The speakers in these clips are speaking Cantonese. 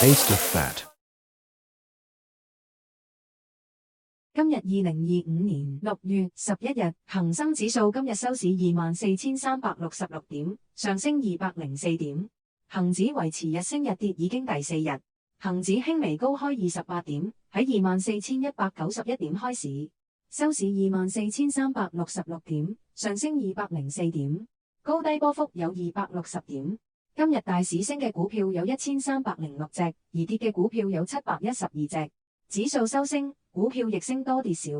Taste of Fat。今日2025年6月11日，恒生指數今日收市24,366點，上升204點。恒指維持日升日跌已經第4日，恒指輕微高開28點，喺24,191點開市，收市24,366點，上升204點，高低波幅有260點。今日大市升嘅股票有1306隻，而跌嘅股票有712隻。指數收升，股票亦升多跌少。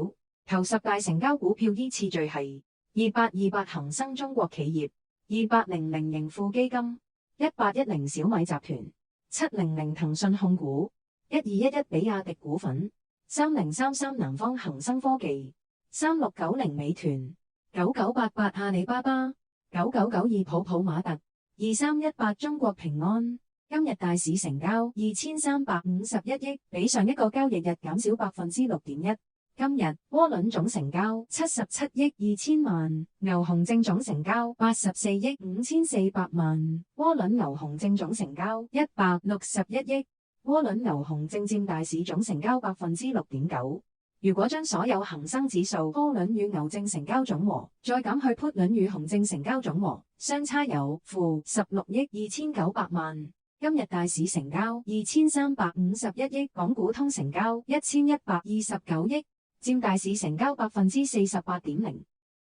頭十大成交股票依次序係2828恒生中國企業、2800盈富基金、1810小米集團、700騰訊控股、1211比亞迪股份、3033南方恒生科技、3690美團、9988阿里巴巴、9992普普馬特、2318中國平安。今日大市成交2351億，比上一個交易日減少6.1%。今日窩輪總成交77億2千萬，牛熊證總成交84億5400萬，窩輪牛熊證總成交161億，窩輪牛熊證佔大市總成交6.9%。如果將所有恒生指數窩輪與牛證成交總和，再減去 put 輪與熊證成交總和，相差有-16億2900萬。今日大市成交2351億，港股通成交1129億，佔大市成交48.0%。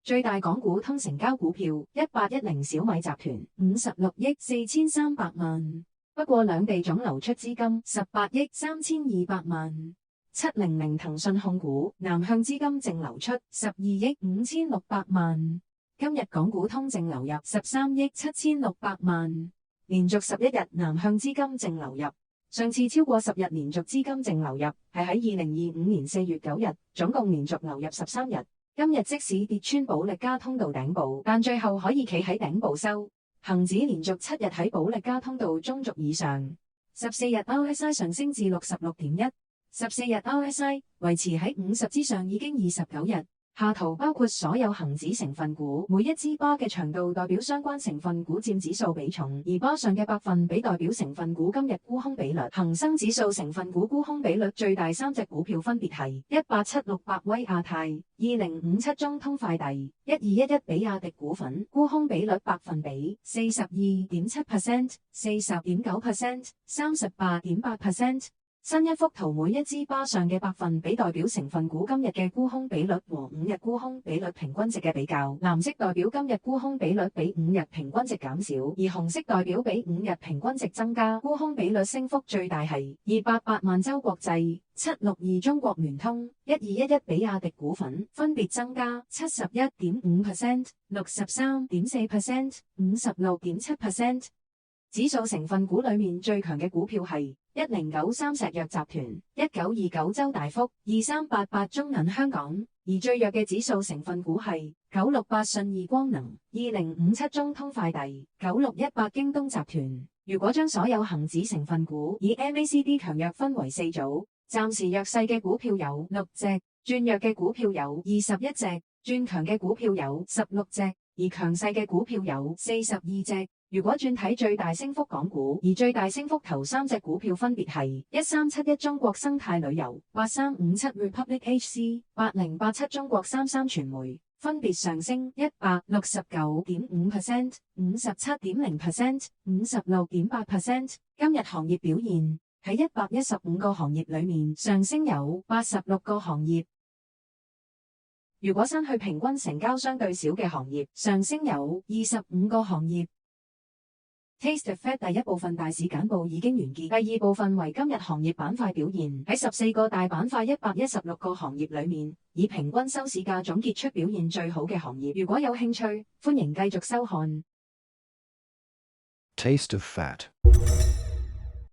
最大港股通成交股票1810小米集團56億4300萬，不過兩地總流出資金18億3200萬。700騰訊控股南向資金淨流出12億5600萬。今日港股通淨流入13億7600萬。連續11日南向資金淨流入，上次超過10日連續資金淨流入係喺2025年4月9日，總共連續流入13日。今日即使跌穿保力加通道頂部，但最後可以企喺頂部收。恒指連續7日喺保力加通道中軸以上。14日 RSI 上升至66.1， 14日 RSI 維持喺50之上已經29日。下圖包括所有恒指成分股，每一支巴嘅長度代表相關成分股佔指數比重，而巴上嘅百分比代表成分股今日沽空比率。恒生指數成分股沽空比率最大3隻股票分別係1876百威亞太、2057中通快遞、1211比亞迪股份，沽空比率百分比 42.7%、40.9%、38.8%。新一幅圖每一支巴上嘅百分比代表成分股今日嘅沽空比率和5日沽空比率平均值嘅比較，藍色代表今日沽空比率比5日平均值減少，而紅色代表比5日平均值增加。沽空比率升幅最大係288萬洲國際、762中國聯通、1211比亞迪股份，分別增加 71.5%、63.4%、56.7%。指數成分股裏面最強嘅股票係1093石藥集團、1929周大福、2388中銀香港，而最弱嘅指數成分股係968信義光能、2057中通快遞、9618京東集團。如果將所有恒指成分股以 MACD 強弱分為4組，暫時弱勢嘅股票有6隻，轉弱嘅股票有21隻，轉強嘅股票有16隻，而強勢嘅股票有42隻。如果轉睇最大升幅港股，而最大升幅頭3隻股票分別係1371中國生態旅遊、8357 Republic HC、8087中國33傳媒，分別上升 169.5%、57.0%、56.8%。今日行業表現喺115個行業裏面，上升有86個行業。如果刪去平均成交相對少嘅行業，上升有25個行業。Taste of Fat 第一部分大市簡報已經完結，第二部分為今日行業板塊表現。喺14個大板塊116個行業裏面，以平均收市價總結出表現最好嘅行業。如果有興趣，歡迎繼續收看。Taste of Fat。